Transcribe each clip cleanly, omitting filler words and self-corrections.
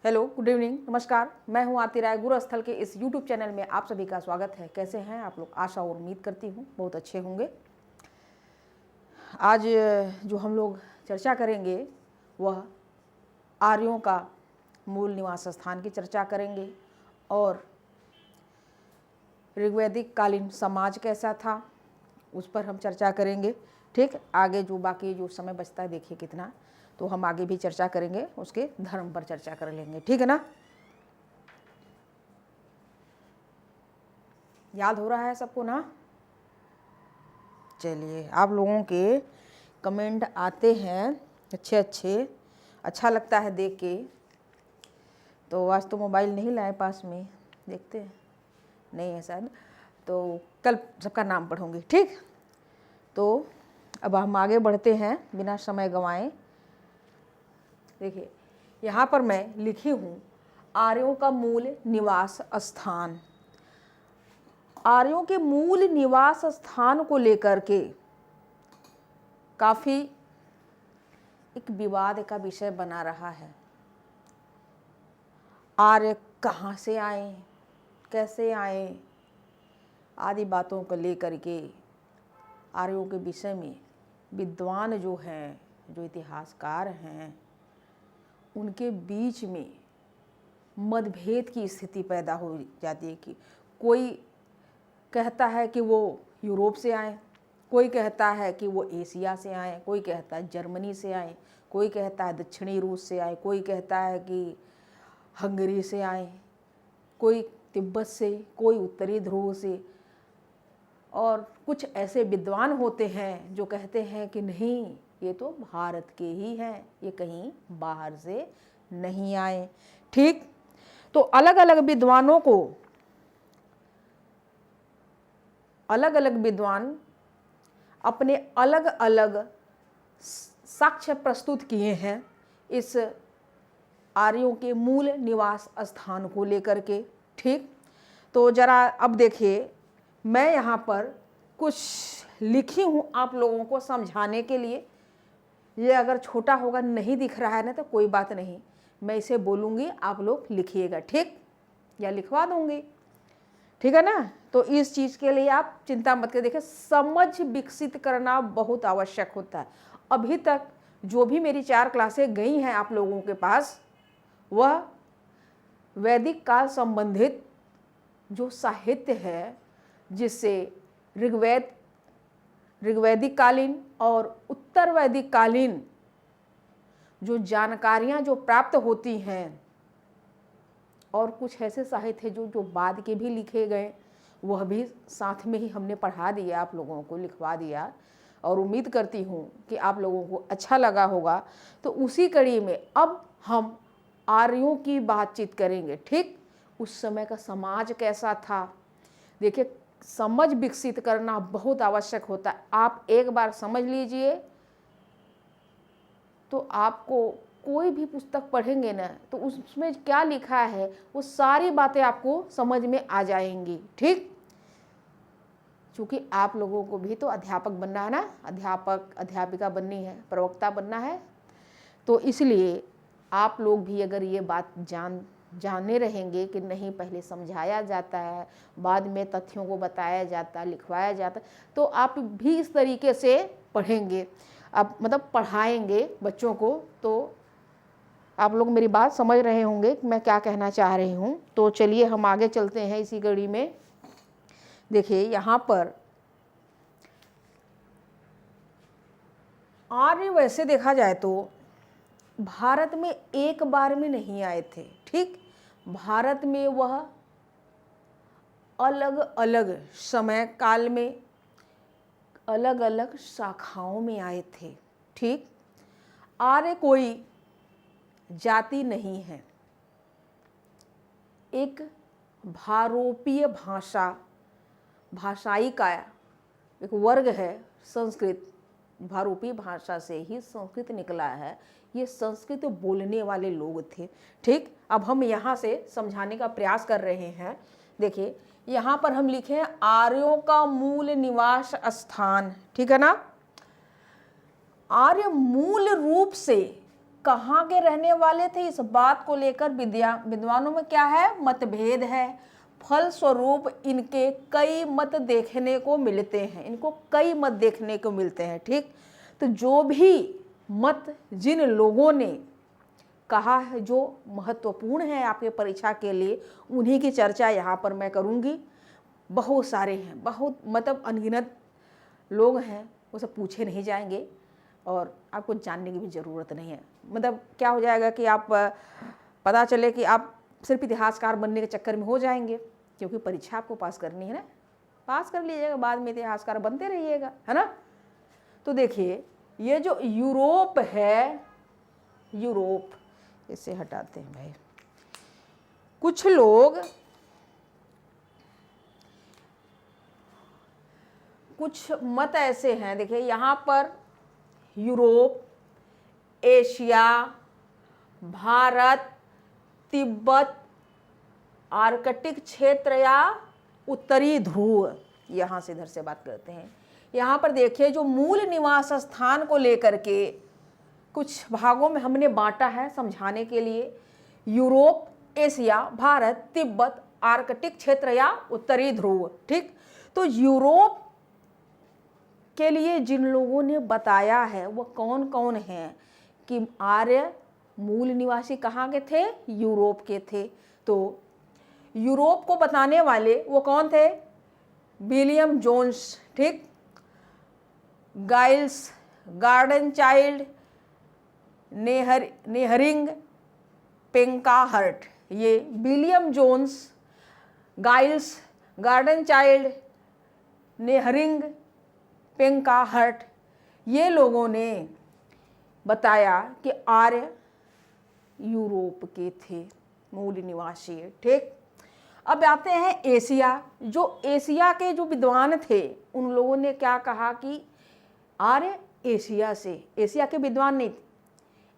Hello, good evening, नमस्कार। मैं हूं आरती राय। गुरु स्थल के इस यूट्यूब चैनल में आप सभी का स्वागत है। कैसे हैं आप लोग? आशा और उम्मीद करती हूं बहुत अच्छे होंगे। आज जो हम लोग चर्चा करेंगे वह आर्यों का मूल निवास स्थान की चर्चा करेंगे और ऋग्वैदिक कालीन समाज कैसा था उस पर हम चर्चा करेंगे। ठीक, आगे जो बाकी जो समय बचता है देखिए कितना, तो हम आगे भी चर्चा करेंगे, उसके धर्म पर चर्चा कर लेंगे। ठीक है ना? याद हो रहा है सबको ना? चलिए, आप लोगों के कमेंट आते हैं अच्छे अच्छे, अच्छा लगता है देख के। तो आज तो मोबाइल नहीं लाए पास में, देखते हैं, नहीं है शायद, तो कल सबका नाम पढ़ूंगी। ठीक, तो अब हम आगे बढ़ते हैं बिना समय गंवाए। देखिए, यहाँ पर मैं लिखी हूँ आर्यों का मूल निवास स्थान। आर्यों के मूल निवास स्थान को लेकर के काफ़ी एक विवाद का विषय बना रहा है। आर्य कहाँ से आए, कैसे आए, आदि बातों को लेकर के आर्यों के विषय में विद्वान जो हैं, जो इतिहासकार हैं, उनके बीच में मतभेद की स्थिति पैदा हो जाती है कि कोई कहता है कि वो यूरोप से आए, कोई कहता है कि वो एशिया से आए, कोई कहता है जर्मनी से आए, कोई कहता है दक्षिणी रूस से आए, कोई कहता है कि हंगरी से आए, कोई तिब्बत से, कोई उत्तरी ध्रुव से। और कुछ ऐसे विद्वान होते हैं जो कहते हैं कि नहीं, ये तो भारत के ही हैं, ये कहीं बाहर से नहीं आए। ठीक, तो अलग अलग विद्वानों को अलग अलग विद्वान अपने अलग अलग साक्ष्य प्रस्तुत किए हैं इस आर्यों के मूल निवास स्थान को लेकर के। ठीक, तो जरा अब देखिए, मैं यहाँ पर कुछ लिखी हूँ आप लोगों को समझाने के लिए। ये अगर छोटा होगा, नहीं दिख रहा है ना, तो कोई बात नहीं, मैं इसे बोलूँगी, आप लोग लिखिएगा। ठीक, या लिखवा दूँगी, ठीक है ना? तो इस चीज़ के लिए आप चिंता मत करिए। देखिए, समझ विकसित करना बहुत आवश्यक होता है। अभी तक जो भी मेरी 4 क्लासें गई हैं आप लोगों के पास, वह वैदिक काल संबंधित जो साहित्य है, जिससे ऋग्वैदिक कालीन और उत्तर वैदिक कालीन जो जानकारियाँ जो प्राप्त होती हैं, और कुछ ऐसे साहित्य जो बाद के भी लिखे गए, वह भी साथ में ही हमने पढ़ा दिया, आप लोगों को लिखवा दिया। और उम्मीद करती हूँ कि आप लोगों को अच्छा लगा होगा। तो उसी कड़ी में अब हम आर्यों की बातचीत करेंगे। ठीक, उस समय का समाज कैसा था। देखिए, समझ विकसित करना बहुत आवश्यक होता है। आप एक बार समझ लीजिए तो आपको कोई भी पुस्तक पढ़ेंगे ना, तो उसमें क्या लिखा है वो सारी बातें आपको समझ में आ जाएंगी। ठीक, क्योंकि आप लोगों को भी तो अध्यापक बनना है ना, अध्यापक अध्यापिका बननी है, प्रवक्ता बनना है। तो इसलिए आप लोग भी अगर ये बात जाने रहेंगे कि नहीं, पहले समझाया जाता है, बाद में तथ्यों को बताया जाता है, लिखवाया जाता है, तो आप भी इस तरीके से पढ़ेंगे, आप मतलब पढ़ाएंगे बच्चों को, तो आप लोग मेरी बात समझ रहे होंगे कि मैं क्या कहना चाह रही हूँ। तो चलिए हम आगे चलते हैं इसी कड़ी में। देखिए, यहाँ पर आर्य वैसे देखा जाए तो भारत में एक बार में नहीं आए थे। ठीक, भारत में वह अलग अलग समय काल में अलग अलग शाखाओं में आए थे। ठीक, आर्य कोई जाति नहीं है, एक भारोपीय भाषाई का एक वर्ग है। संस्कृत, भारोपीय भाषा से ही संस्कृत निकला है। ये संस्कृत बोलने वाले लोग थे। ठीक, अब हम यहाँ से समझाने का प्रयास कर रहे हैं। देखिए, यहाँ पर हम लिखे हैं आर्यों का मूल निवास स्थान। ठीक है ना? आर्य मूल रूप से कहाँ के रहने वाले थे, इस बात को लेकर विद्वानों में क्या है, मतभेद है। फलस्वरूप इनके कई मत देखने को मिलते हैं, इनको कई मत देखने को मिलते हैं। ठीक, तो जो भी मत जिन लोगों ने कहा है जो महत्वपूर्ण है आपके परीक्षा के लिए, उन्हीं की चर्चा यहाँ पर मैं करूँगी। बहुत सारे हैं, बहुत मतलब अनगिनत लोग हैं, वो सब पूछे नहीं जाएंगे और आपको जानने की भी ज़रूरत नहीं है। मतलब क्या हो जाएगा कि आप पता चले कि आप सिर्फ इतिहासकार बनने के चक्कर में हो जाएंगे, क्योंकि परीक्षा आपको पास करनी है ना, पास कर लीजिएगा, बाद में इतिहासकार बनते रहिएगा, है ना। तो देखिए ये जो यूरोप है, यूरोप, इसे हटाते हैं भाई। कुछ लोग, कुछ मत ऐसे हैं, देखिए यहाँ पर Europe, Asia, Bharat, Tibet, Arctic क्षेत्र या उत्तरी ध्रुव, यहाँ से इधर से बात करते हैं। यहाँ पर देखिए जो मूल निवास स्थान को लेकर के कुछ भागों में हमने बांटा है समझाने के लिए। Europe, Asia, Bharat, Tibet, Arctic क्षेत्र या उत्तरी ध्रुव। ठीक, तो यूरोप के लिए जिन लोगों ने बताया है वो कौन कौन हैं कि आर्य मूल निवासी कहाँ के थे, यूरोप के थे। तो यूरोप को बताने वाले वो कौन थे, विलियम जोन्स, ठीक, Giles, Gordon Childe, Nehring, Penka Hirt. ये William Jones, Giles, Gordon Childe, Nehring, Penka Hirt, ये लोगों ने बताया कि आर्य यूरोप के थे मूल निवासी। ठीक, अब आते हैं एशिया। जो एशिया के जो विद्वान थे उन लोगों ने क्या कहा कि आर्य एशिया से, एशिया के विद्वान नहीं,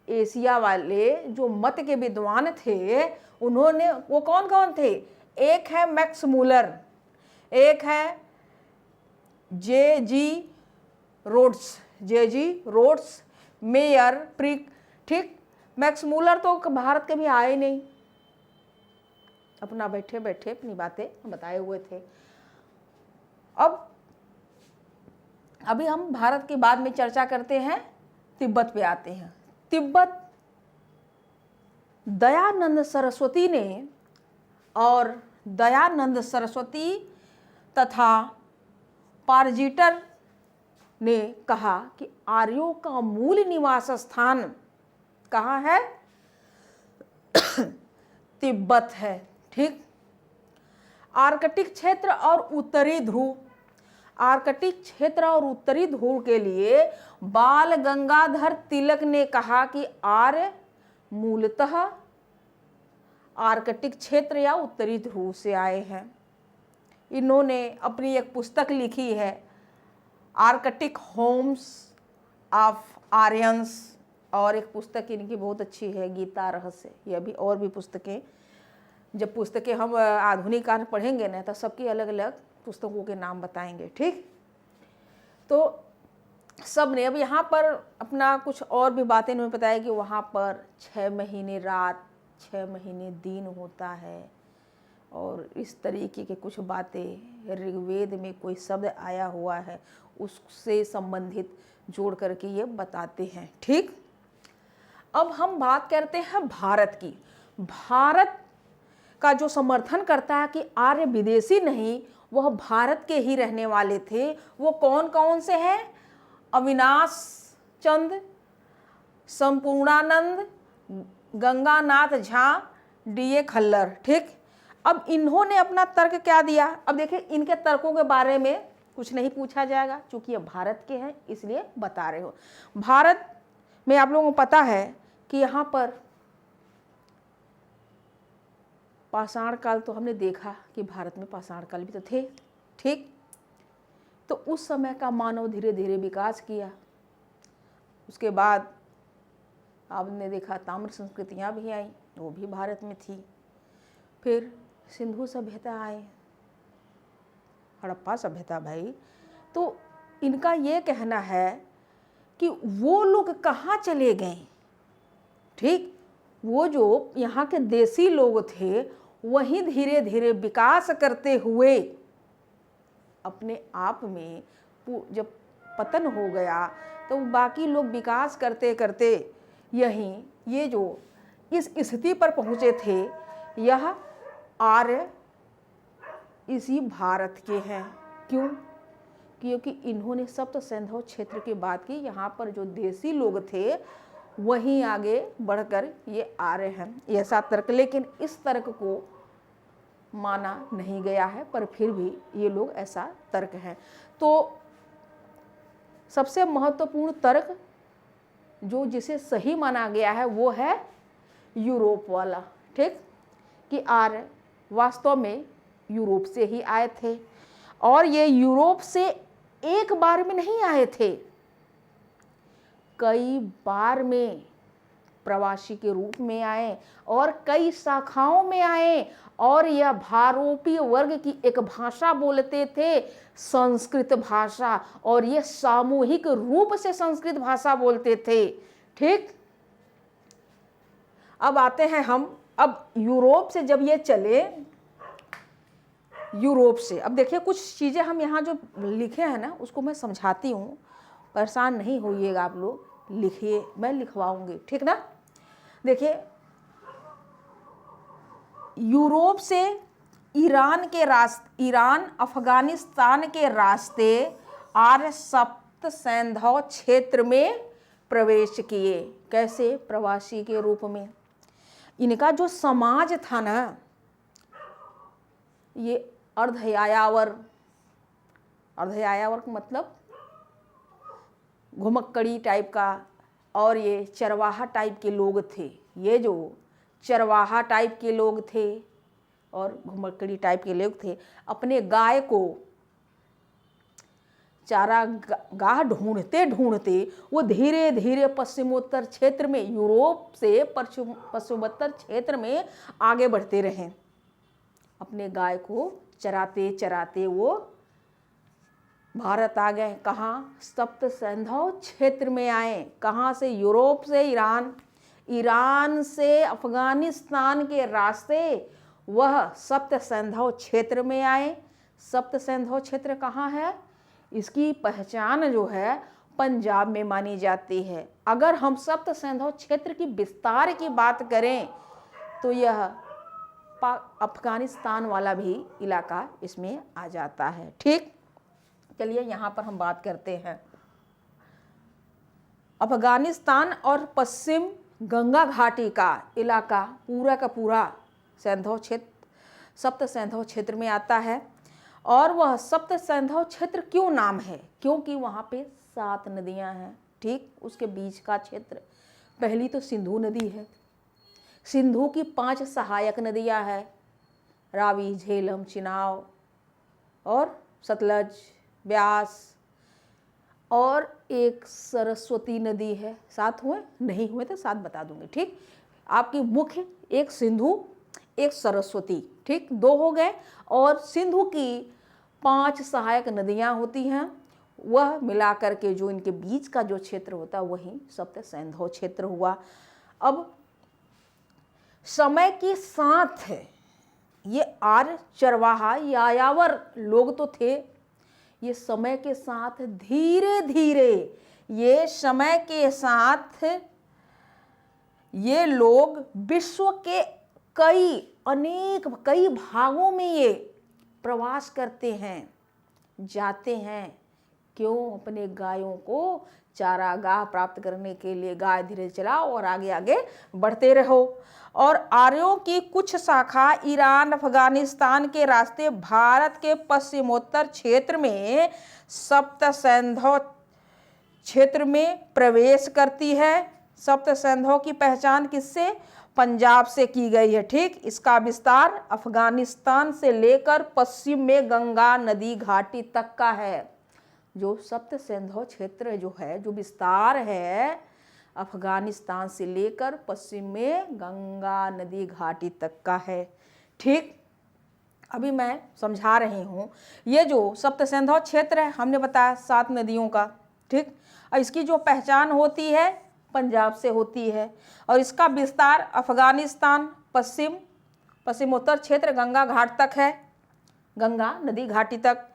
एशिया वाले जो मत के विद्वान थे उन्होंने, वो कौन कौन थे, एक है मैक्स मूलर, एक है जे.जी. रोड्स, मेयर, प्रिक। ठीक, मैक्स मूलर तो भारत के भी आए नहीं, अपना बैठे बैठे अपनी बातें बताए हुए थे। अब अभी हम भारत के बाद में चर्चा करते हैं, तिब्बत पे आते हैं। तिब्बत दयानंद सरस्वती ने, और दयानंद सरस्वती तथा पारजीटर ने कहा कि आर्यों का मूल निवास स्थान कहाँ है, तिब्बत है। ठीक, आर्कटिक क्षेत्र और उत्तरी ध्रुव, आर्कटिक क्षेत्र और उत्तरी ध्रुव के लिए बाल गंगाधर तिलक ने कहा कि आर्य मूलतः आर्कटिक क्षेत्र या उत्तरी ध्रुव से आए हैं। इन्होंने अपनी एक पुस्तक लिखी है, आर्कटिक होम्स ऑफ आर्यंस, और एक पुस्तक इनकी बहुत अच्छी है, गीता रहस्य। यह भी और भी पुस्तकें, जब पुस्तकें हम आधुनिक काल पढ़ेंगे ना तो सबकी अलग अलग पुस्तकों के नाम बताएंगे। ठीक, तो सब ने अब यहाँ पर अपना कुछ और भी बातें इन्होंने बताया कि वहाँ पर 6 महीने रात 6 महीने दिन होता है, और इस तरीके के कुछ बातें ऋग्वेद में कोई शब्द आया हुआ है उससे संबंधित जोड़ करके ये बताते हैं। ठीक, अब हम बात करते हैं भारत की। भारत का जो समर्थन करता है कि आर्य विदेशी नहीं, वह भारत के ही रहने वाले थे, वो कौन कौन से हैं, अविनाश चंद, संपूर्णानंद, गंगानाथ झा, डी.ए. खल्लर। ठीक, अब इन्होंने अपना तर्क क्या दिया। अब देखिए इनके तर्कों के बारे में कुछ नहीं पूछा जाएगा, चूंकि ये भारत के हैं इसलिए बता रहे हो। भारत में आप लोगों को पता है कि यहाँ पर पाषाण काल, तो हमने देखा कि भारत में पाषाण काल भी तो थे। ठीक, तो उस समय का मानव धीरे धीरे विकास किया। उसके बाद आपने देखा ताम्र संस्कृतियाँ भी आई, वो भी भारत में थी। फिर सिंधु सभ्यता आए, हड़प्पा सभ्यता भाई। तो इनका ये कहना है कि वो लोग कहाँ चले गए, ठीक। वो जो यहाँ के देसी लोग थे वही धीरे धीरे विकास करते हुए अपने आप में जब पतन हो गया तो बाकी लोग विकास करते करते यहीं ये जो इस स्थिति पर पहुँचे थे, यह आर्य इसी भारत के हैं। क्यों? क्योंकि इन्होंने सप्त सैंधव क्षेत्र की बात की। यहाँ पर जो देसी लोग थे वहीं आगे बढ़कर ये आर्य हैं, ऐसा तर्क। लेकिन इस तर्क को माना नहीं गया है, पर फिर भी ये लोग ऐसा तर्क है। तो सबसे महत्वपूर्ण तर्क जो जिसे सही माना गया है वो है यूरोप वाला, ठीक, कि आर्य वास्तव में यूरोप से ही आए थे। और ये यूरोप से एक बार में नहीं आए थे, कई बार में प्रवासी के रूप में आए और कई शाखाओं में आए। और यह भारोपीय वर्ग की एक भाषा बोलते थे, संस्कृत भाषा, और ये सामूहिक रूप से संस्कृत भाषा बोलते थे, ठीक। अब आते हैं हम, अब यूरोप से जब ये चले, यूरोप से अब देखिए कुछ चीज़ें हम यहाँ जो लिखे हैं ना उसको मैं समझाती हूँ, परेशान नहीं होइएगा आप लोग, लिखिए, मैं लिखवाऊंगी, ठीक ना। देखिए, यूरोप से ईरान अफगानिस्तान के रास्ते आर्य सप्त सैंधव क्षेत्र में प्रवेश किए। कैसे? प्रवासी के रूप में। इनका जो समाज था ना, ये अर्धयायावर का मतलब घुमक्कड़ी टाइप का, और ये चरवाहा टाइप के लोग थे। ये जो चरवाहा टाइप के लोग थे और घुमक्कड़ी टाइप के लोग थे, अपने गाय को चारा गाह ढूंढते ढूंढते वो धीरे धीरे पश्चिमोत्तर क्षेत्र में, यूरोप से पश्चिमोत्तर क्षेत्र में आगे बढ़ते रहे। अपने गाय को चराते चराते वो भारत आ गए। कहाँ? सप्त सैंधव क्षेत्र में आए। कहाँ से? यूरोप से ईरान से अफगानिस्तान के रास्ते वह सप्त सैंधव क्षेत्र में आए। सप्त सैंधव क्षेत्र कहाँ है? इसकी पहचान जो है पंजाब में मानी जाती है। अगर हम सप्त सैंधव क्षेत्र की विस्तार की बात करें तो यह अफगानिस्तान वाला भी इलाका इसमें आ जाता है, ठीक। चलिए यहाँ पर हम बात करते हैं अफगानिस्तान और पश्चिम गंगा घाटी का इलाका पूरा का पूरा सैंधव क्षेत्र, सप्त सैंधव क्षेत्र में आता है। और वह सप्त सैंधव क्षेत्र क्यों नाम है? क्योंकि वहाँ पे 7 नदियाँ हैं, ठीक। उसके बीच का क्षेत्र, पहली तो सिंधु नदी है। सिंधु की 5 सहायक नदियाँ हैं, रावी, झेलम, चिनाब और सतलज, ब्यास, और एक सरस्वती नदी है। 7 हुए? नहीं हुए तो 7 बता दूंगी, ठीक। आपकी मुख्य एक सिंधु, एक सरस्वती, ठीक, 2 हो गए। और सिंधु की 5 सहायक नदियाँ होती हैं, वह मिलाकर के जो इनके बीच का जो क्षेत्र होता है वही सप्त सैंधव क्षेत्र हुआ। अब समय के साथ ये आर्य चरवाहा यायावर लोग तो थे, ये समय के साथ धीरे धीरे, ये समय के साथ ये लोग विश्व के कई भागों में ये प्रवास करते हैं, जाते हैं। क्यों? अपने गायों को चारागाह प्राप्त करने के लिए। गाय धीरे चलाओ और आगे आगे बढ़ते रहो। और आर्यों की कुछ शाखा ईरान अफगानिस्तान के रास्ते भारत के पश्चिमोत्तर क्षेत्र में सप्त सैंधव क्षेत्र में प्रवेश करती है। सप्त सैंधव की पहचान किससे? पंजाब से की गई है, ठीक। इसका विस्तार अफगानिस्तान से लेकर पश्चिम में गंगा नदी घाटी तक का है। जो सप्त सैंधव क्षेत्र जो है, जो विस्तार है, अफगानिस्तान से लेकर पश्चिम में गंगा नदी घाटी तक का है, ठीक। अभी मैं समझा रही हूँ। ये जो सप्त सैंधव क्षेत्र है, हमने बताया 7 नदियों का, ठीक। और इसकी जो पहचान होती है पंजाब से होती है और इसका विस्तार अफगानिस्तान पश्चिमोत्तर क्षेत्र गंगा घाट तक है, गंगा नदी घाटी तक।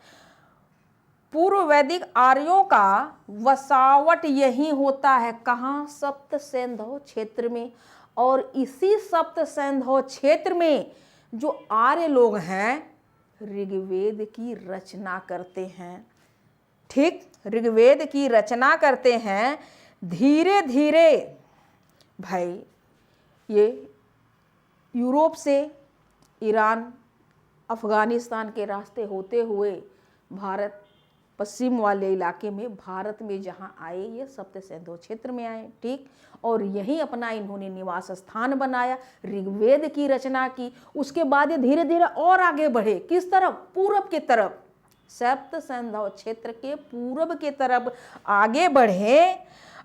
पूर्व वैदिक आर्यों का वसावट यही होता है, कहाँ? सप्त सिंधु क्षेत्र में। और इसी सप्त सिंधु क्षेत्र में जो आर्य लोग हैं ऋग्वेद की रचना करते हैं। ठीक, ऋग्वेद की रचना करते हैं। धीरे धीरे भाई ये यूरोप से ईरान अफगानिस्तान के रास्ते होते हुए भारत पश्चिम वाले इलाके में भारत में जहाँ आए, ये सप्त सिंधु क्षेत्र में आए। ठीक, और यहीं अपना इन्होंने निवास स्थान बनाया, ऋग्वेद की रचना की। उसके बाद ये धीरे धीरे और आगे बढ़े, किस तरफ? पूरब की तरफ, सप्त सिंधु क्षेत्र के पूरब की तरफ आगे बढ़े।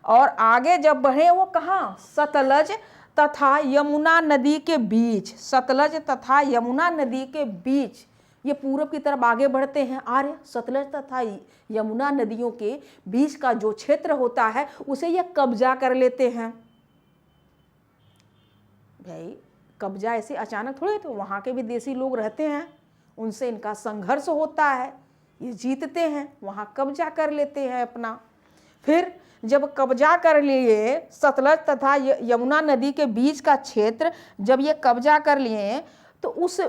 और आगे जब बढ़े वो कहाँ? सतलज तथा यमुना नदी के बीच, सतलज तथा यमुना नदी के बीच ये पूरब की तरफ आगे बढ़ते हैं आर्य। सतलज तथा यमुना नदियों के बीच का जो क्षेत्र होता है उसे ये कब्जा कर लेते हैं। भाई कब्जा ऐसे अचानक थोड़े, तो वहाँ के विदेशी लोग रहते हैं, उनसे इनका संघर्ष होता है, ये जीतते हैं, वहाँ कब्जा कर लेते हैं अपना। फिर जब कब्जा कर लिए सतलज तथा यमुना नदी के बीच का क्षेत्र, जब ये कब्जा कर लिए तो उस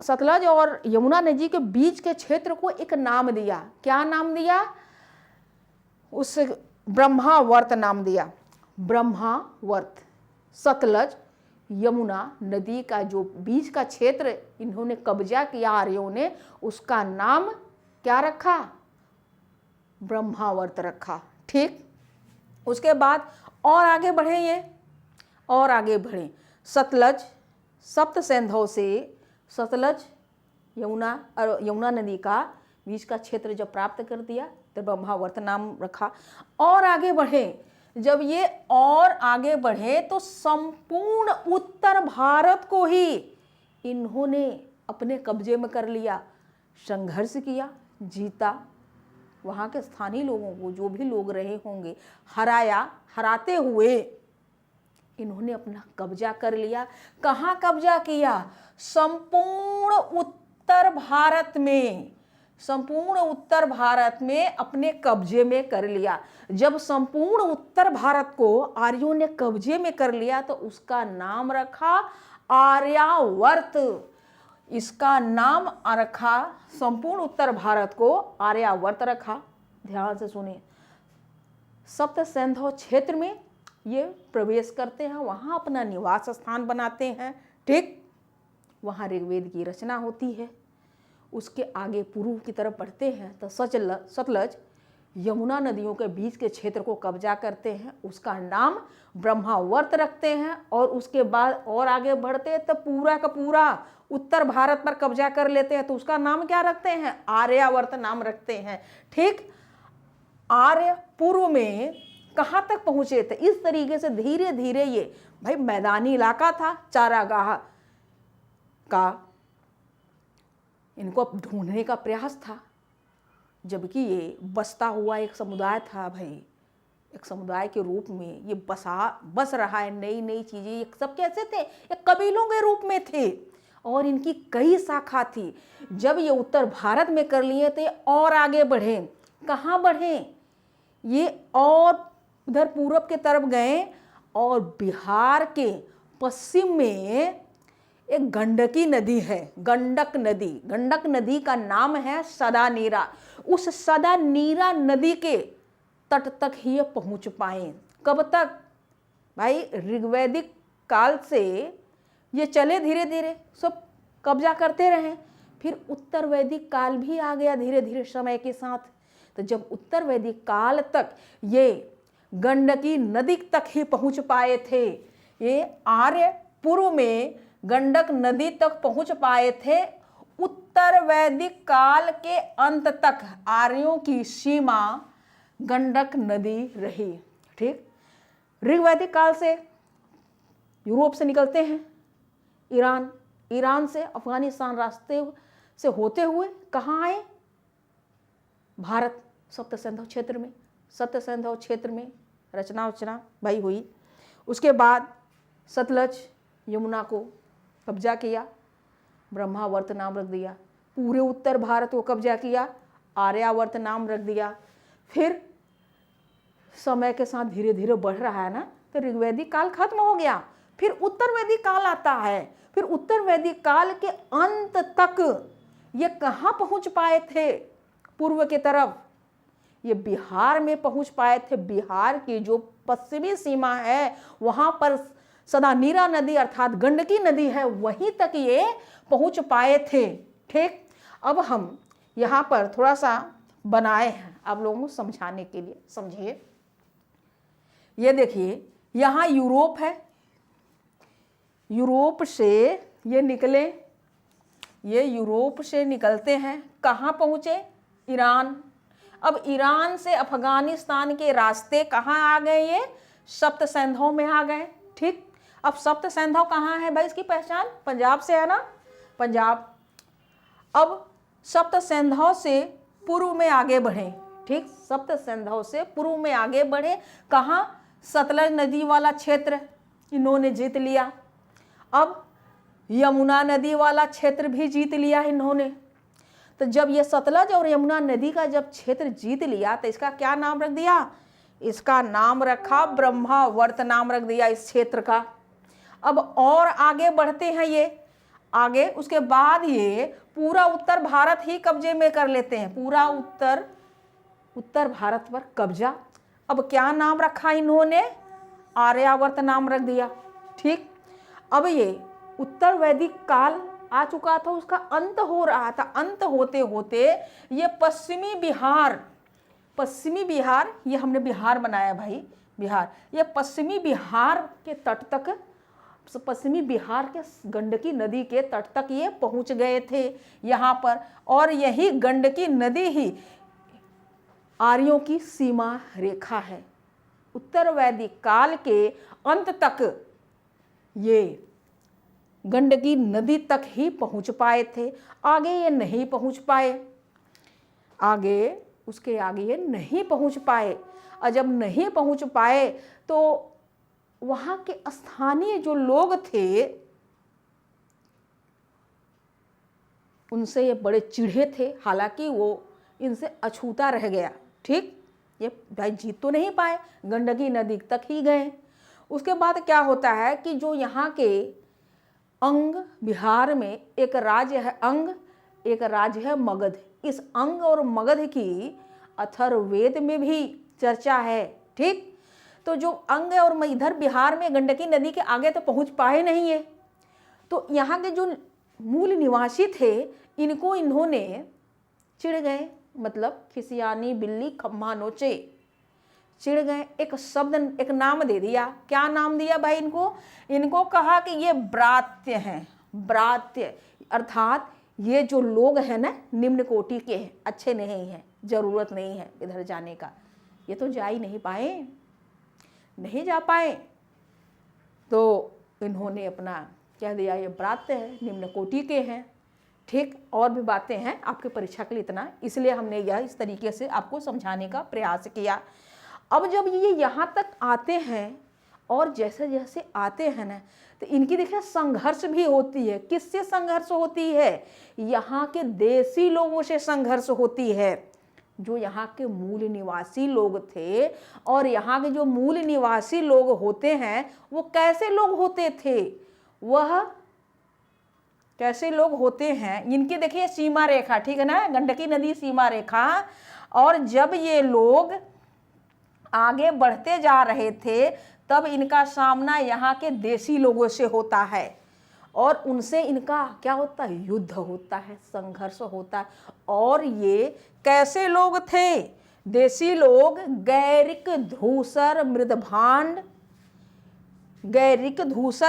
सतलज और यमुना नदी के बीच के क्षेत्र को एक नाम दिया। क्या नाम दिया? उस ब्रह्मावर्त नाम दिया, ब्रह्मावर्त। सतलज यमुना नदी का जो बीच का क्षेत्र इन्होंने कब्जा किया आर्यों ने, उसका नाम क्या रखा? ब्रह्मावर्त रखा। ठीक, उसके बाद और आगे बढ़े ये, और आगे बढ़े। सतलज सप्त सिंधु से सतलज यमुना नदी का बीच का क्षेत्र जब प्राप्त कर दिया तो ब्रह्मावर्त नाम रखा। और आगे बढ़े, जब ये और आगे बढ़े तो संपूर्ण उत्तर भारत को ही इन्होंने अपने कब्जे में कर लिया, संघर्ष किया, जीता, वहाँ के स्थानीय लोगों को जो भी लोग रहे होंगे हराया, हराते हुए इन्होंने अपना कब्जा कर लिया। कहाँ कब्जा किया? संपूर्ण उत्तर भारत में, संपूर्ण उत्तर भारत में अपने कब्जे में कर लिया। जब संपूर्ण उत्तर भारत को आर्यों ने कब्जे में कर लिया तो उसका नाम रखा आर्यावर्त। इसका नाम रखा, संपूर्ण उत्तर भारत को आर्यावर्त रखा। ध्यान से सुनिए, सप्त सिंधु क्षेत्र में ये प्रवेश करते हैं, वहाँ अपना निवास स्थान बनाते हैं। ठीक, वहाँ ऋग्वेद की रचना होती है। उसके आगे पूर्व की तरफ बढ़ते हैं तो सतलज यमुना नदियों के बीच के क्षेत्र को कब्जा करते हैं, उसका नाम ब्रह्मावर्त रखते हैं। और उसके बाद और आगे बढ़ते हैं तो पूरा का पूरा उत्तर भारत पर कब्जा कर लेते हैं, तो उसका नाम क्या रखते हैं? आर्यावर्त नाम रखते हैं। ठीक, आर्य पूर्व में कहाँ तक पहुँचे थे? इस तरीके से धीरे धीरे ये भाई मैदानी इलाका था, चारागाह का इनको ढूंढने का प्रयास था, जबकि ये बसता हुआ एक समुदाय था। भाई एक समुदाय के रूप में ये बस रहा है, नई नई चीज़ें। ये सब कैसे थे? ये कबीलों के रूप में थे और इनकी कई शाखा थी। जब ये उत्तर भारत में कर लिए थे और आगे बढ़े, कहाँ बढ़े? ये और उधर पूरब के तरफ गए और बिहार के पश्चिम में एक गंडकी नदी है, गंडक नदी। गंडक नदी का नाम है सदानीरा। उस सदानीरा नदी के तट तक ही ये पहुंच पाए। कब तक? भाई ऋग्वैदिक काल से ये चले, धीरे धीरे सब कब्जा करते रहे। फिर उत्तर वैदिक काल भी आ गया धीरे धीरे समय के साथ। तो जब उत्तर वैदिक काल तक ये गंडकी नदी तक ही पहुंच पाए थे, ये आर्य पूर्व में गंडक नदी तक पहुंच पाए थे। उत्तर वैदिक काल के अंत तक आर्यों की सीमा गंडक नदी रही। ठीक, ऋग्वैदिक काल से यूरोप से निकलते हैं, ईरान से अफगानिस्तान रास्ते से होते हुए कहाँ आए? भारत, सप्त सिंधु क्षेत्र में। सप्त सिंधु क्षेत्र में रचना वचना भाई हुई। उसके बाद सतलज यमुना को कब्जा किया, ब्रह्मावर्त नाम रख दिया। पूरे उत्तर भारत को कब्जा किया, आर्यावर्त नाम रख दिया। फिर समय के साथ धीरे धीरे बढ़ रहा है ना, तो ऋग्वैदिक काल खत्म हो गया, फिर उत्तर वैदिक काल आता है। फिर उत्तर वैदिक काल के अंत तक ये कहाँ पहुँच पाए थे? पूर्व की तरफ, ये बिहार में पहुँच पाए थे। बिहार की जो पश्चिमी सीमा है वहाँ पर सदानीरा नदी अर्थात गंडकी नदी है, वहीं तक ये पहुँच पाए थे। ठीक, अब हम यहाँ पर थोड़ा सा बनाए हैं आप लोगों को समझाने के लिए, समझिए। ये देखिए, यहाँ यूरोप है, यूरोप से ये निकले, ये यूरोप से निकलते हैं, कहाँ पहुँचे? ईरान। अब ईरान से अफगानिस्तान के रास्ते कहाँ आ गए? ये सप्त सिंधु में आ गए। ठीक, अब सप्त सिंधु कहाँ है भाई? इसकी पहचान पंजाब से है ना, पंजाब। अब सप्त सिंधु से पूर्व में आगे बढ़े। ठीक, सप्त सिंधु से पूर्व में आगे बढ़े, कहाँ? सतलज नदी वाला क्षेत्र इन्होंने जीत लिया। अब यमुना नदी वाला क्षेत्र भी जीत लिया इन्होंने। तो जब ये सतलज और यमुना नदी का जब क्षेत्र जीत लिया तो इसका क्या नाम रख दिया? इसका नाम रखा ब्रह्मावर्त नाम रख दिया इस क्षेत्र का। अब और आगे बढ़ते हैं ये आगे, उसके बाद ये पूरा उत्तर भारत ही कब्जे में कर लेते हैं, पूरा उत्तर भारत पर कब्जा। अब क्या नाम रखा इन्होंने? आर्यावर्त नाम रख दिया। ठीक, अब ये उत्तर वैदिक काल आ चुका था, उसका अंत हो रहा था। अंत होते होते ये पश्चिमी बिहार, ये हमने बिहार बनाया भाई, बिहार, ये पश्चिमी बिहार के तट तक, पश्चिमी बिहार के गंडकी नदी के तट तक ये पहुंच गए थे यहाँ पर। और यही गंडकी नदी ही आर्यों की सीमा रेखा है। उत्तर वैदिक काल के अंत तक ये गंडकी नदी तक ही पहुंच पाए थे, आगे ये नहीं पहुंच पाए, आगे उसके आगे ये नहीं पहुंच पाए। और जब नहीं पहुंच पाए तो वहाँ के स्थानीय जो लोग थे उनसे ये बड़े चिढ़े थे, हालांकि वो इनसे अछूता रह गया। ठीक, ये भाई जीत तो नहीं पाए, गंडकी नदी तक ही गए। उसके बाद क्या होता है कि जो यहाँ के अंग, बिहार में एक राज्य है अंग, एक राज्य है मगध। इस अंग और मगध की अथर्ववेद में भी चर्चा है। ठीक, तो जो अंग और इधर बिहार में गंडकी नदी के आगे तो पहुंच पाए नहीं है, तो यहाँ के जो मूल निवासी थे इनको इन्होंने चिढ़ गए, मतलब खिसियानी बिल्ली खम्मा नोचे, चिढ़ गए। एक शब्द, एक नाम दे दिया। क्या नाम दिया भाई इनको? इनको कहा कि ये ब्रात्य हैं। ब्रात्य अर्थात ये जो लोग हैं ना, निम्न कोटि के हैं, अच्छे नहीं हैं, जरूरत नहीं है इधर जाने का, ये तो जा ही नहीं पाए, नहीं जा पाए, तो इन्होंने अपना कह दिया ये ब्रात्य है, निम्न कोटि के हैं। ठीक, और भी बातें हैं आपके परीक्षा के लिए, इतना इसलिए हमने यह इस तरीके से आपको समझाने का प्रयास किया। अब जब ये यहाँ तक आते हैं और जैसे जैसे आते हैं ना, तो इनकी देखिए संघर्ष भी होती है। किससे संघर्ष होती है? यहाँ के देसी लोगों से संघर्ष होती है, जो यहाँ के मूल निवासी लोग थे। और यहाँ के जो मूल निवासी लोग होते हैं वो कैसे लोग होते थे? वह कैसे लोग होते हैं? इनकी देखिए सीमा रेखा, ठीक है ना, गंडकी नदी सीमा रेखा। और जब ये लोग आगे बढ़ते जा रहे थे तब इनका सामना यहाँ के देसी लोगों से होता है और उनसे इनका क्या होता है? युद्ध होता है, संघर्ष होता है। और ये कैसे लोग थे? देसी लोग गैरिक धूसर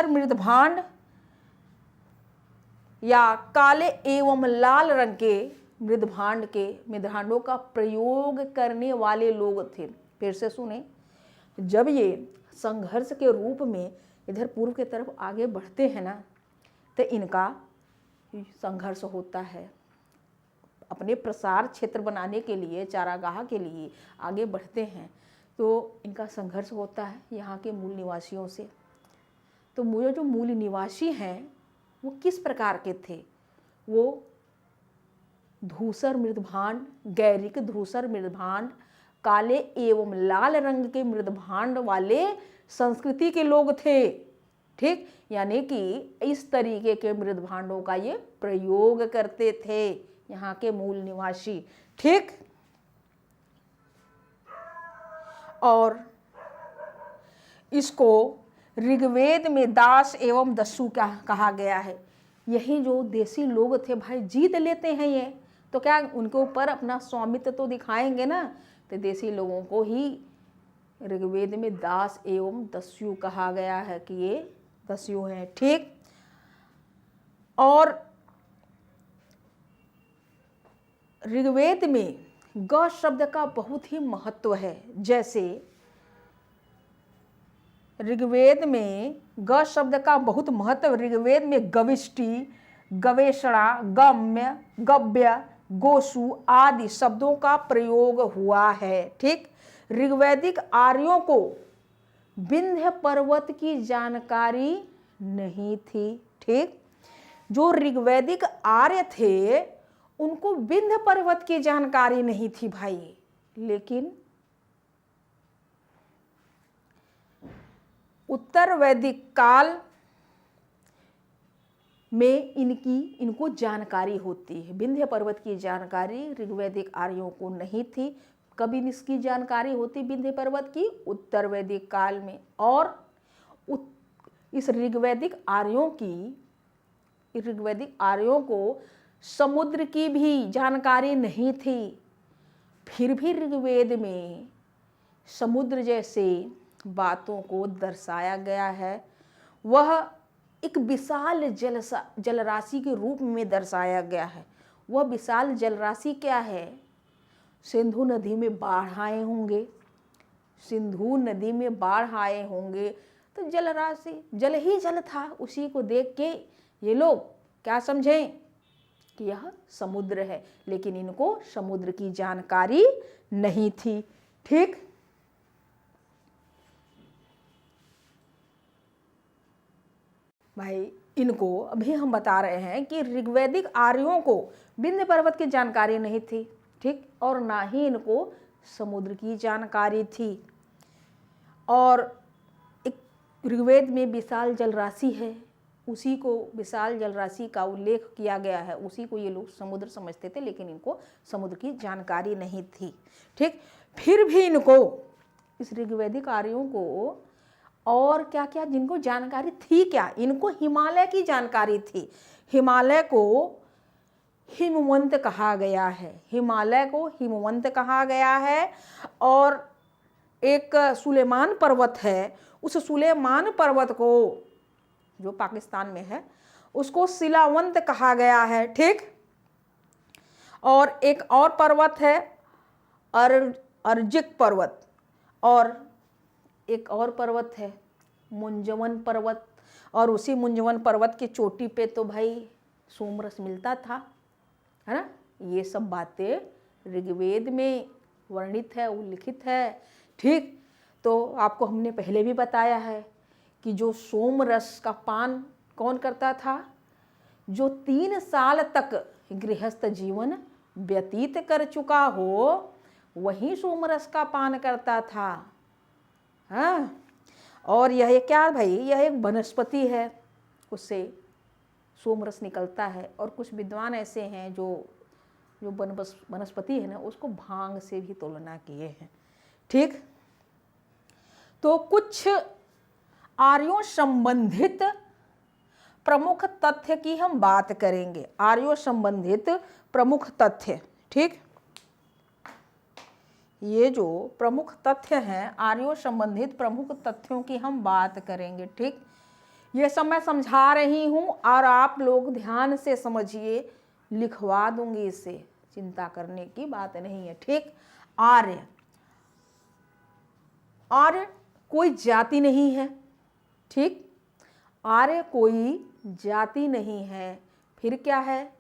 मृदभांड या काले एवं लाल रंग के मृदभांडों का प्रयोग करने वाले लोग थे। फिर से सुने, जब ये संघर्ष के रूप में इधर पूर्व की तरफ आगे बढ़ते हैं ना, तो इनका संघर्ष होता है। अपने प्रसार क्षेत्र बनाने के लिए, चारागाह के लिए आगे बढ़ते हैं, तो इनका संघर्ष होता है यहाँ के मूल निवासियों से। तो मुझे जो मूल निवासी हैं वो किस प्रकार के थे? वो धूसर मृदभांड, गैरिक धूसर मृदभांड, काले एवं लाल रंग के मृदभांड वाले संस्कृति के लोग थे। ठीक, यानी कि इस तरीके के मृदभांडों का ये प्रयोग करते थे यहाँ के मूल निवासी। ठीक, और इसको ऋग्वेद में दास एवं दस्यु कहा गया है। यही जो देसी लोग थे भाई, जीत लेते हैं ये, तो क्या उनके ऊपर अपना स्वामित्व तो दिखाएंगे ना। तो देसी लोगों को ही ऋग्वेद में दास एवं दस्यु कहा गया है कि ये दस्यु हैं। ठीक, और ऋग्वेद में ग शब्द का बहुत ही महत्व है। जैसे ऋग्वेद में ग शब्द का बहुत महत्व, ऋग्वेद में गविष्टि, गवेषणा, गम्य, गव्य, गोसु आदि शब्दों का प्रयोग हुआ है। ठीक, ऋग्वैदिक आर्यों को विंध्य पर्वत की जानकारी नहीं थी। ठीक, जो ऋग्वैदिक आर्य थे उनको विंध्य पर्वत की जानकारी नहीं थी भाई, लेकिन उत्तर वैदिक काल में इनको जानकारी होती है। विंध्य पर्वत की जानकारी ऋग्वैदिक आर्यों को नहीं थी। कभी इसकी जानकारी होती विंध्य पर्वत की? उत्तर वैदिक काल में। और इस ऋग्वैदिक आर्यों को समुद्र की भी जानकारी नहीं थी। फिर भी ऋग्वेद में समुद्र जैसे बातों को दर्शाया गया है। वह एक विशाल जलराशि के रूप में दर्शाया गया है। वह विशाल जलराशि क्या है? सिंधु नदी में बाढ़ आए होंगे, सिंधु नदी में बाढ़ आए होंगे तो जलराशि जल ही जल था। उसी को देख के ये लोग क्या समझें कि यह समुद्र है, लेकिन इनको समुद्र की जानकारी नहीं थी। ठीक, भाई इनको अभी हम बता रहे हैं कि ऋग्वैदिक आर्यों को विंध्य पर्वत की जानकारी नहीं थी। ठीक, और ना ही इनको समुद्र की जानकारी थी। और एक ऋग्वेद में विशाल जलराशि है, उसी को विशाल जलराशि का उल्लेख किया गया है, उसी को ये लोग समुद्र समझते थे, लेकिन इनको समुद्र की जानकारी नहीं थी। ठीक, फिर भी इनको, इस ऋग्वैदिक आर्यों को और क्या क्या जिनको जानकारी थी, क्या इनको हिमालय की जानकारी थी। हिमालय को हिमवंत कहा गया है, हिमालय को हिमवंत कहा गया है। और एक सुलेमान पर्वत है, उस सुलेमान पर्वत को जो पाकिस्तान में है उसको शिलावंत कहा गया है। ठीक, और एक और पर्वत है अर्जिक पर्वत, और एक और पर्वत है मुंजवन पर्वत। और उसी मुंजवन पर्वत की चोटी पे तो भाई सोमरस मिलता था, है ना। ये सब बातें ऋग्वेद में वर्णित है, उल्लिखित है। ठीक, तो आपको हमने पहले भी बताया है कि जो सोमरस का पान कौन करता था? जो 3 साल तक गृहस्थ जीवन व्यतीत कर चुका हो वही सोमरस का पान करता था। हाँ, और यह क्या भाई, यह एक वनस्पति है, उससे सोमरस निकलता है। और कुछ विद्वान ऐसे हैं जो वनस्पति है ना, उसको भांग से भी तुलना किए हैं। ठीक, तो कुछ आर्यों संबंधित प्रमुख तथ्य की हम बात करेंगे। आर्यों संबंधित प्रमुख तथ्य। ठीक, ये जो प्रमुख तथ्य हैं, आर्यों संबंधित प्रमुख तथ्यों की हम बात करेंगे। ठीक, ये सब मैं समझा रही हूँ और आप लोग ध्यान से समझिए, लिखवा दूंगी इसे, चिंता करने की बात नहीं है। ठीक, आर्य, आर्य कोई जाति नहीं है। ठीक, आर्य कोई जाति नहीं है। फिर क्या है?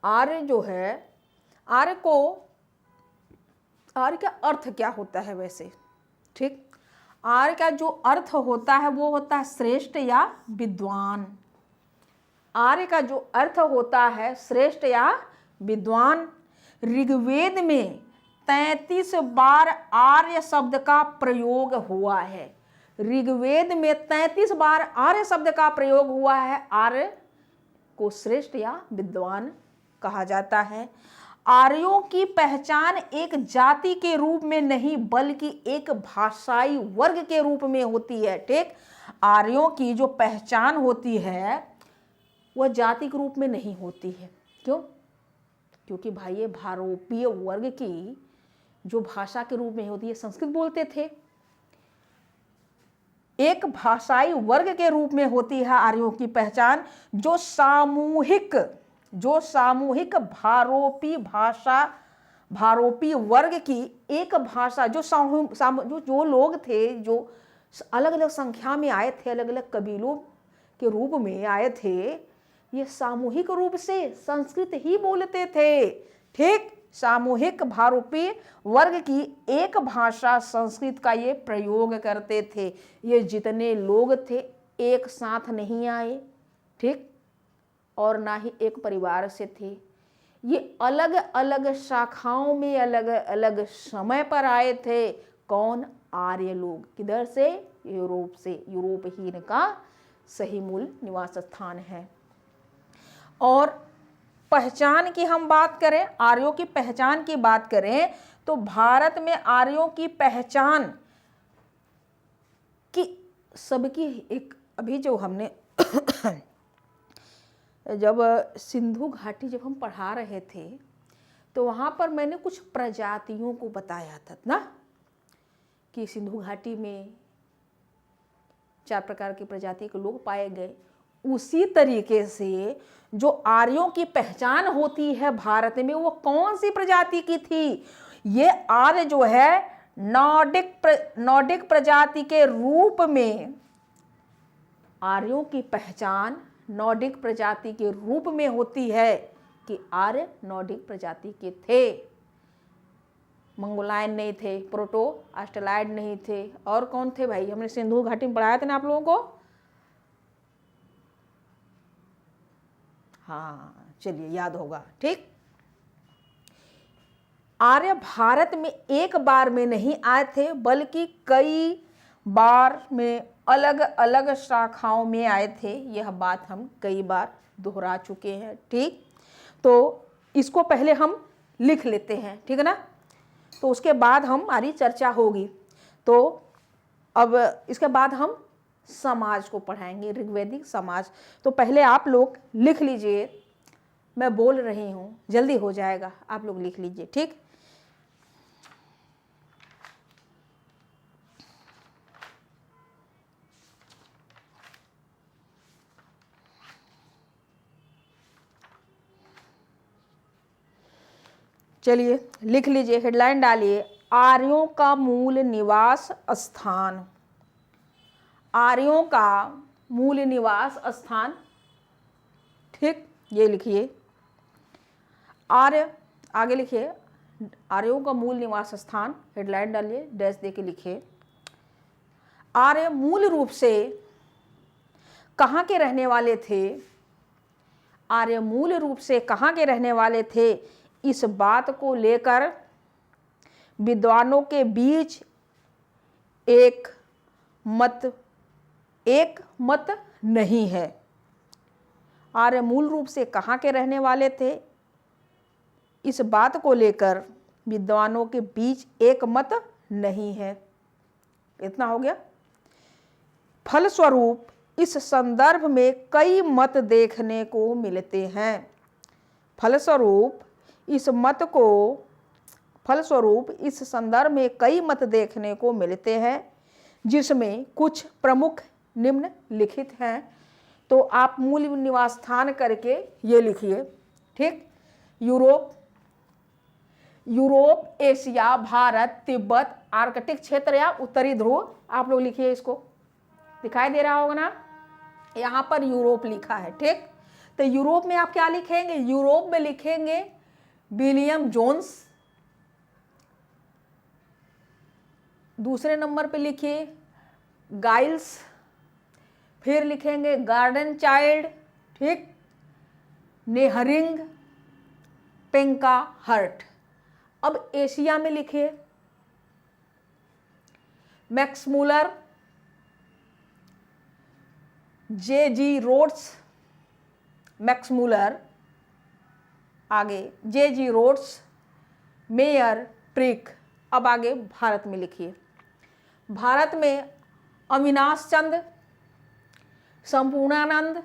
आर्य जो है, आर्य को आर्य का अर्थ क्या होता है वैसे? ठीक, आर्य का जो अर्थ होता है वो होता है श्रेष्ठ या विद्वान। आर्य का जो अर्थ होता है श्रेष्ठ या विद्वान। ऋग्वेद में 33 बार आर्य शब्द का प्रयोग हुआ है। ऋग्वेद में 33 बार आर्य शब्द का प्रयोग हुआ है। आर्य को श्रेष्ठ या विद्वान कहा जाता है। आर्यों की पहचान एक जाति के रूप में नहीं बल्कि एक भाषाई वर्ग के रूप में होती है। ठीक, आर्यों की जो पहचान होती है वह जाति के रूप में नहीं होती है। क्यों? क्योंकि भाई ये भारोपीय वर्ग की जो भाषा के रूप में होती है, संस्कृत बोलते थे, एक भाषाई वर्ग के रूप में होती है आर्यों की पहचान, जो सामूहिक भारोपी वर्ग की एक भाषा, जो लोग थे, जो अलग अलग संख्या में आए थे, अलग अलग कबीलों के रूप में आए थे, ये सामूहिक रूप से संस्कृत ही बोलते थे। ठीक, सामूहिक भारोपी वर्ग की एक भाषा संस्कृत का ये प्रयोग करते थे। ये जितने लोग थे एक साथ नहीं आए, ठीक, और ना ही एक परिवार से थे। ये अलग अलग शाखाओं में अलग अलग समय पर आए थे। कौन? आर्य लोग। किधर से? यूरोप से। यूरोप ही इनका सही मूल निवास स्थान है। और पहचान की हम बात करें, आर्यों की पहचान की बात करें तो भारत में आर्यों की पहचान की सबकी एक, अभी जो हमने जब सिंधु घाटी जब हम पढ़ा रहे थे तो वहाँ पर मैंने कुछ प्रजातियों को बताया था ना, कि सिंधु घाटी में 4 प्रकार की प्रजाति के लोग पाए गए। उसी तरीके से जो आर्यों की पहचान होती है भारत में, वो कौन सी प्रजाति की थी? ये आर्य जो है नॉर्डिक प्रजाति के रूप में, आर्यों की पहचान नॉर्डिक प्रजाति के रूप में होती है कि आर्य नॉर्डिक प्रजाति के थे। मंगोलायन नहीं थे, प्रोटो ऑस्ट्रेलाइड नहीं थे, और कौन थे भाई? हमने सिंधु घाटी में पढ़ाया था ना आप लोगों को। हाँ, चलिए याद होगा। ठीक, आर्य भारत में एक बार में नहीं आए थे बल्कि कई बार में अलग अलग शाखाओं में आए थे। यह बात हम कई बार दोहरा चुके हैं। ठीक, तो इसको पहले हम लिख लेते हैं, ठीक है ना, तो उसके बाद हमारी चर्चा होगी। तो अब इसके बाद हम समाज को पढ़ाएंगे, ऋग्वैदिक समाज। तो पहले आप लोग लिख लीजिए, मैं बोल रही हूँ, जल्दी हो जाएगा, आप लोग लिख लीजिए। ठीक, चलिए लिख लीजिए, हेडलाइन डालिए, आर्यों का मूल निवास स्थान। आर्यों का मूल निवास स्थान। ठीक, ये लिखिए। आर्य, आगे लिखिए, आर्यों का मूल निवास स्थान, हेडलाइन डालिए, डैश दे के लिखिए। आर्य मूल रूप से कहाँ के रहने वाले थे? आर्य मूल रूप से कहाँ के रहने वाले थे? इस बात को लेकर विद्वानों के बीच एक मत नहीं है। आर्य मूल रूप से कहाँ के रहने वाले थे, इस बात को लेकर विद्वानों के बीच एक मत नहीं है। इतना हो गया। फलस्वरूप इस संदर्भ में कई मत देखने को मिलते हैं। फलस्वरूप इस संदर्भ में कई मत देखने को मिलते हैं, जिसमें कुछ प्रमुख निम्नलिखित हैं। तो आप मूल निवास स्थान करके ये लिखिए। ठीक, Europe, Asia, Bharat, Tibet, Arctic क्षेत्र या उत्तरी ध्रुव, आप लोग लिखिए। इसको दिखाई दे रहा होगा ना, यहाँ पर यूरोप लिखा है। ठीक, तो यूरोप में आप क्या लिखेंगे? यूरोप में लिखेंगे विलियम जोन्स, दूसरे नंबर पे लिखिए गाइल्स, फिर लिखेंगे गार्डन चाइल्ड, ठीक, नेहरिंग, पेंका हर्ट। अब एशिया में लिखिए Max Muller, J G. Rhodes, Max Muller, आगे जे.जी. Rhodes, Meyer prick. अब आगे भारत में लिखिए, भारत में अविनाश चंद, संपूर्णानंद,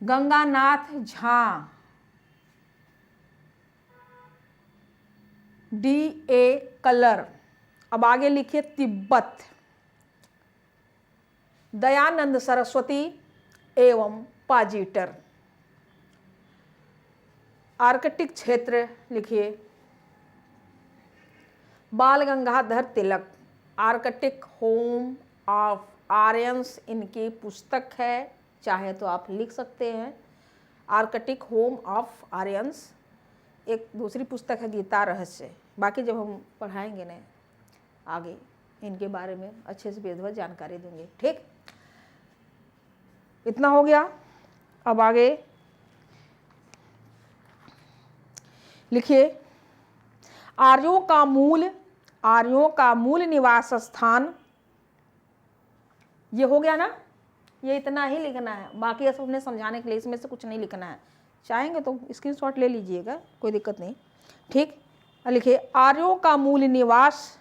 गंगानाथ झा, डी.ए. कलर। अब आगे लिखिए तिब्बत, दयानंद सरस्वती एवं पाजीटर। आर्कटिक क्षेत्र लिखिए बाल Gangadhar Tilak, Arctic home of Aryans इनकी पुस्तक है, चाहे तो आप लिख सकते हैं आर्कटिक होम ऑफ आर्यंस। एक दूसरी पुस्तक है गीता रहस्य। बाकी जब हम पढ़ाएंगे ना आगे इनके बारे में अच्छे से बेहद जानकारी दूंगे, ठीक। इतना हो गया। अब आगे लिखिए आर्यों का मूल निवास स्थान। ये हो गया ना, ये इतना ही लिखना है, बाकी सब हमने समझाने के लिए इसमें से कुछ नहीं लिखना है। चाहेंगे तो स्क्रीनशॉट ले लीजिएगा, कोई दिक्कत नहीं, ठीक। लिखिए आर्यों का मूल निवास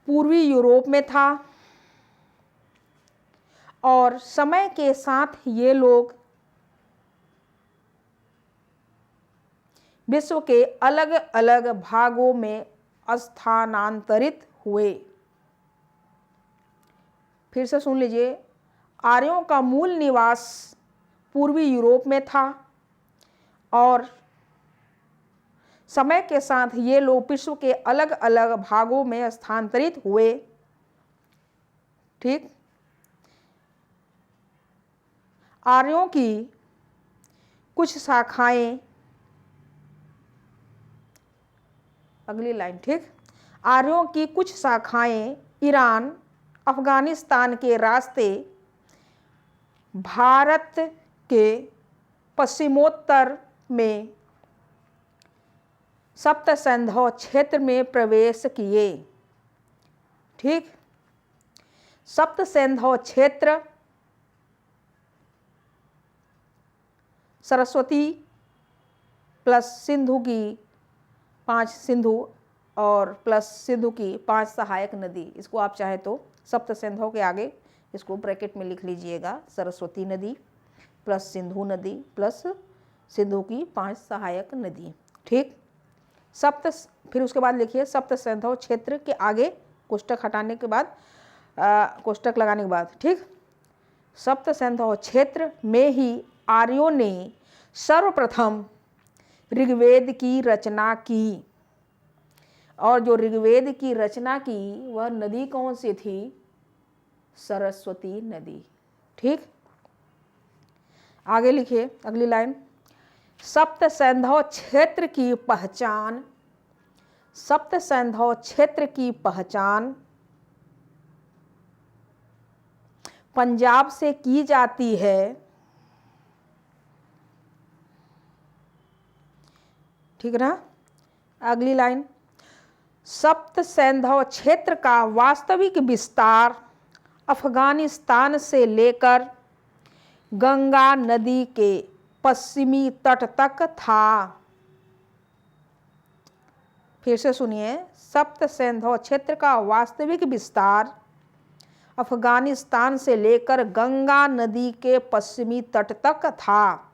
पूर्वी यूरोप में था और समय के साथ ये लोग विश्व के अलग अलग भागों में स्थानांतरित हुए। फिर से सुन लीजिए, आर्यों का मूल निवास पूर्वी यूरोप में था और समय के साथ ये लोग विश्व के अलग अलग भागों में स्थानांतरित हुए, ठीक। आर्यों की कुछ शाखाएं, अगली लाइन, ठीक, आर्यों की कुछ शाखाएं ईरान, अफगानिस्तान के रास्ते भारत के पश्चिमोत्तर में सप्त सिंधु क्षेत्र में प्रवेश किए, ठीक। सप्त सिंधु क्षेत्र सरस्वती प्लस सिंधु की 5 सिंधु और प्लस सिंधु की 5 सहायक नदी। इसको आप चाहे तो सप्त सिंधु के आगे इसको ब्रैकेट में लिख लीजिएगा, सरस्वती नदी प्लस सिंधु नदी प्लस सिंधु की 5 सहायक नदी, ठीक। फिर उसके बाद लिखिए सप्त सिंधु क्षेत्र के आगे कोष्टक हटाने के बाद कोष्टक लगाने के बाद, ठीक। सप्त सिंधु क्षेत्र में ही आर्यों ने सर्वप्रथम ऋग्वेद की रचना की और जो ऋग्वेद की रचना की वह नदी कौन सी थी? सरस्वती नदी, ठीक। आगे लिखिए अगली लाइन, सप्त सिंधु क्षेत्र की पहचान, सप्त सिंधु क्षेत्र की पहचान पंजाब से की जाती है, ठीक ना। अगली लाइन, सप्त सिंधु क्षेत्र का वास्तविक विस्तार अफगानिस्तान से लेकर गंगा नदी के पश्चिमी तट तक था। फिर से सुनिए, सप्त सिंधु क्षेत्र का वास्तविक विस्तार अफगानिस्तान से लेकर गंगा नदी के पश्चिमी तट तक था।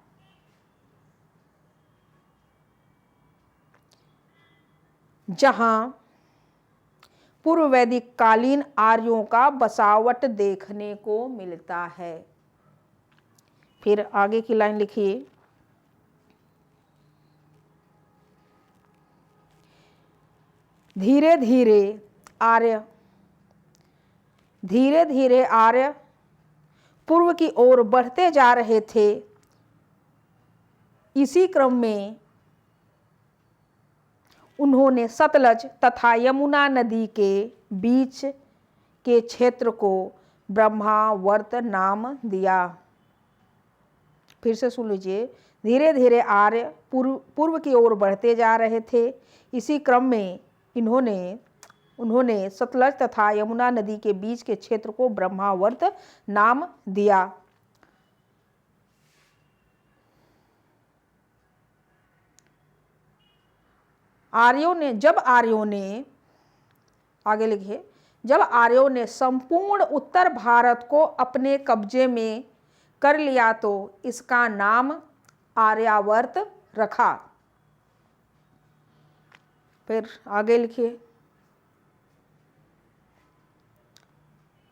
जहां पूर्व वैदिक कालीन आर्यों का बसावट देखने को मिलता है। फिर आगे की लाइन लिखिए, धीरे धीरे आर्य पूर्व की ओर बढ़ते जा रहे थे। इसी क्रम में उन्होंने सतलज तथा यमुना नदी के बीच के क्षेत्र को ब्रह्मावर्त नाम दिया। फिर से सुन लीजिए। धीरे धीरे आर्य पूर्व की ओर बढ़ते जा रहे थे। इसी क्रम में उन्होंने सतलज तथा यमुना नदी के बीच के क्षेत्र को ब्रह्मावर्त नाम दिया। जब आर्यों ने संपूर्ण उत्तर भारत को अपने कब्जे में कर लिया तो इसका नाम आर्यावर्त रखा। फिर आगे लिखिए।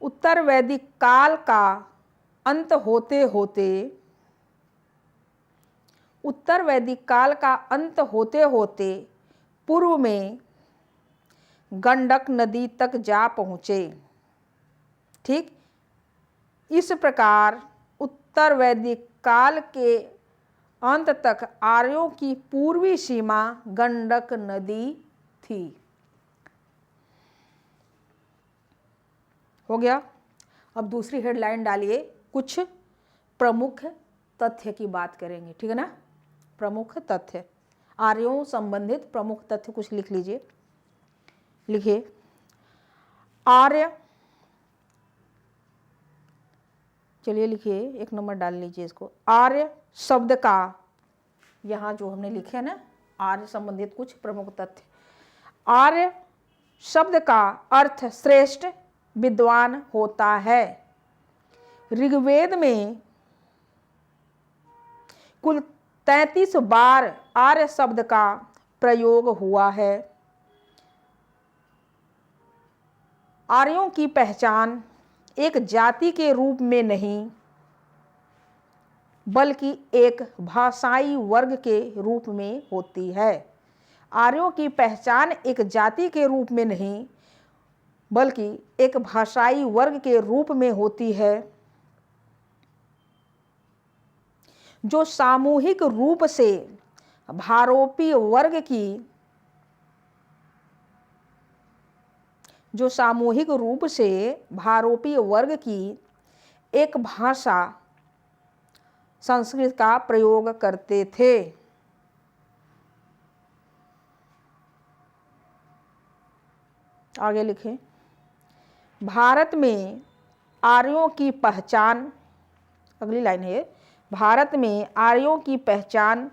उत्तर वैदिक काल का अंत होते होते पूर्व में गंडक नदी तक जा पहुँचे। ठीक इस प्रकार उत्तर वैदिक काल के अंत तक आर्यों की पूर्वी सीमा गंडक नदी थी। हो गया। अब दूसरी हेडलाइन डालिए। कुछ प्रमुख तथ्य की बात करेंगे। ठीक है ना। प्रमुख तथ्य, आर्यों संबंधित प्रमुख तथ्य कुछ लिख लीजिए। लिखिए। आर्य, चलिए लिखिए, 1 नंबर डाल लीजिए इसको। आर्य शब्द का, यहाँ जो हमने लिखे ना आर्य संबंधित कुछ प्रमुख तथ्य। आर्य शब्द का अर्थ श्रेष्ठ विद्वान होता है। ऋग्वेद में कुल 33 बार आर्य शब्द का प्रयोग हुआ है। आर्यों की पहचान एक जाति के रूप में नहीं बल्कि एक भाषाई वर्ग के रूप में होती है। आर्यों की पहचान एक जाति के रूप में नहीं बल्कि एक भाषाई वर्ग के रूप में होती है, जो सामूहिक रूप से भारोपी वर्ग की एक भाषा संस्कृत का प्रयोग करते थे। आगे लिखें। भारत में आर्यों की पहचान, अगली लाइन है, भारत में आर्यों की पहचान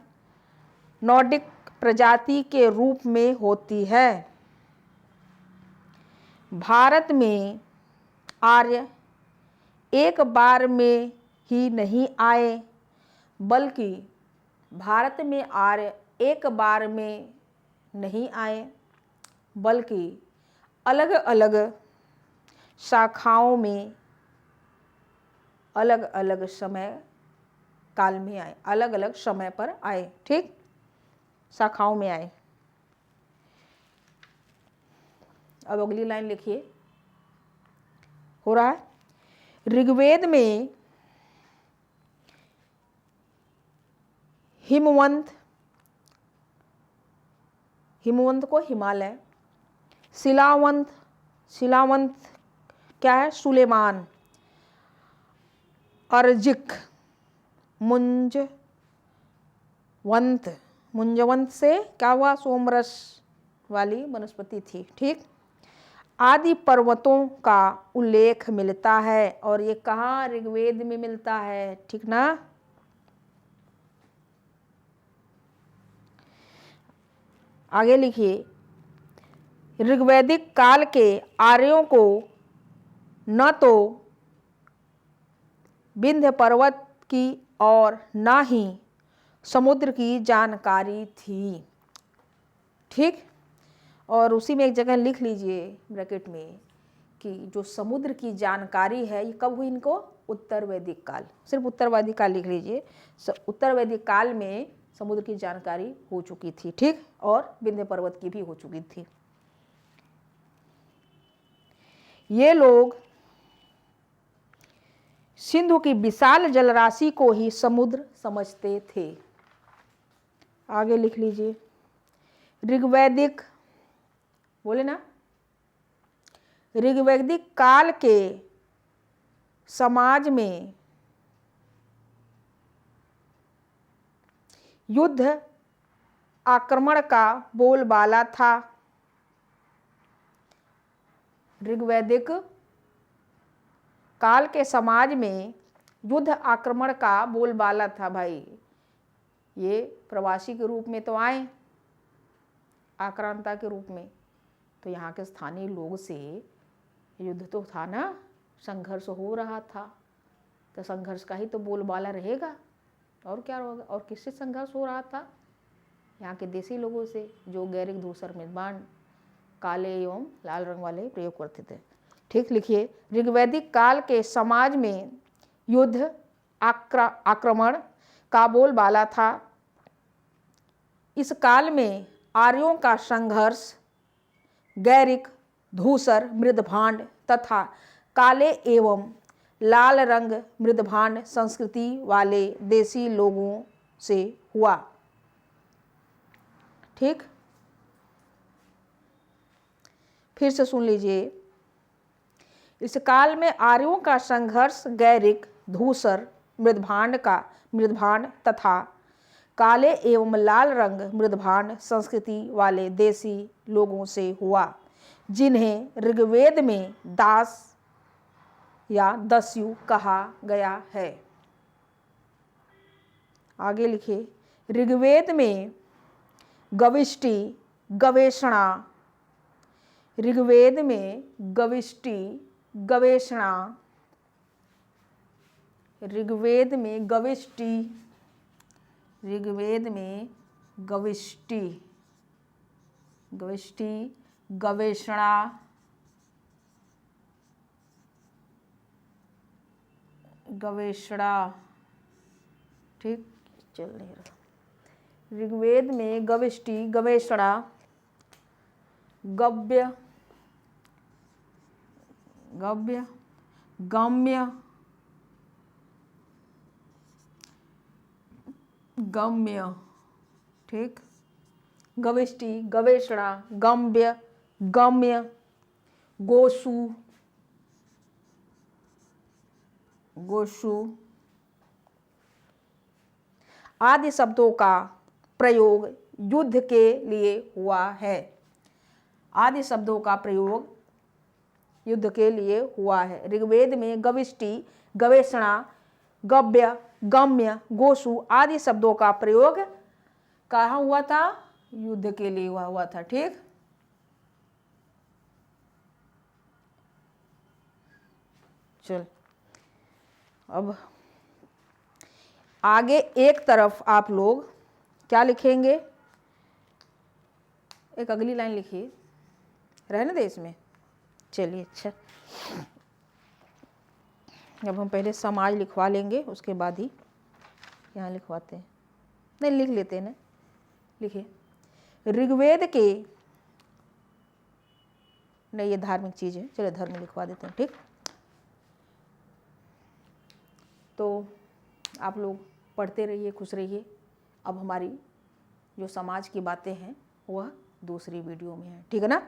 नॉर्डिक प्रजाति के रूप में होती है। भारत में आर्य एक बार में ही नहीं आए बल्कि भारत में आर्य एक बार में नहीं आए बल्कि अलग अलग शाखाओं में अलग अलग समय काल में आए, अलग अलग समय पर आए। ठीक, शाखाओं में आए। अब अगली लाइन लिखिए। हो रहा है। ऋग्वेद में हिमवंत को हिमालय, शिलावंत क्या है? सुलेमान, अर्जिक, मुंजवंत से क्या हुआ? सोमरस वाली वनस्पति थी। ठीक, आदि पर्वतों का उल्लेख मिलता है और ये कहाँ? ऋग्वेद में मिलता है। ठीक ना। आगे लिखिए। ऋग्वैदिक काल के आर्यों को न तो विंध्य पर्वत की और न ही समुद्र की जानकारी थी। ठीक, और उसी में एक जगह लिख लीजिए ब्रैकेट में कि जो समुद्र की जानकारी है ये कब हुई इनको? उत्तर वैदिक काल। सिर्फ उत्तर वैदिक काल लिख लीजिए। उत्तर वैदिक काल में समुद्र की जानकारी हो चुकी थी। ठीक, और विंध्य पर्वत की भी हो चुकी थी। ये लोग सिंधु की विशाल जलराशि को ही समुद्र समझते थे। आगे लिख लीजिए। ऋग्वैदिक, बोले ना, ऋग्वैदिक काल के समाज में युद्ध आक्रमण का बोलबाला था। ऋग्वैदिक काल के समाज में युद्ध आक्रमण का बोलबाला था। भाई ये प्रवासी के रूप में तो आए, आक्रांता के रूप में, तो यहाँ के स्थानीय लोग से युद्ध तो था ना, संघर्ष हो रहा था, तो संघर्ष का ही तो बोलबाला रहेगा, और क्या होगा। और किससे संघर्ष हो रहा था? यहाँ के देसी लोगों से, जो गैरिक, धूसर, मृदबाण, काले एवं लाल रंग वाले प्रयोग करते थे। ठीक, लिखिए, ऋग्वैदिक काल के समाज में युद्ध आक्रमण का बोलबाला था। इस काल में आर्यों का संघर्ष गैरिक, धूसर, मृदभांड तथा काले एवं लाल रंग मृदभांड संस्कृति वाले देसी लोगों से हुआ। ठीक, फिर से सुन लीजिए। इस काल में आर्यों का संघर्ष गैरिक, धूसर, मृदभांड तथा काले एवं लाल रंग मृदभांड संस्कृति वाले देसी लोगों से हुआ, जिन्हें ऋग्वेद में दास या दस्यु कहा गया है। आगे लिखिए, ऋग्वेद में गविष्टि, गवेषणा, ऋग्वेद में गविष्टि, गवेषणा, ऋग्वेद में गविष्टि, ऋग्वेद में गविष्टि, गवेषणा, गवेषणा, ठीक, चल नहीं रहा। ऋग्वेद में गविष्टि, गवेषणा, गव्य, गम्य, ठीक, गविष्टि, गवेषणा, गम्य, गोसु आदि शब्दों का प्रयोग युद्ध के लिए हुआ है। आदि शब्दों का प्रयोग युद्ध के लिए हुआ है। ऋग्वेद में गविष्टि, गवेषणा, गव्य, गम्य, गोसु आदि शब्दों का प्रयोग कहाँ हुआ था? युद्ध के लिए हुआ था। ठीक, चल अब आगे एक तरफ आप लोग क्या लिखेंगे? एक अगली लाइन लिखिए, रहने दे इसमें। चलिए, अच्छा, अब हम पहले समाज लिखवा लेंगे, उसके बाद ही यहाँ लिखवाते हैं। नहीं, लिख लेते हैं ना। लिखिए, ऋग्वेद के, नहीं ये धार्मिक चीज़ है, चलो धर्म लिखवा देते हैं। ठीक, तो आप लोग पढ़ते रहिए, खुश रहिए। अब हमारी जो समाज की बातें हैं वह दूसरी वीडियो में है, ठीक है ना।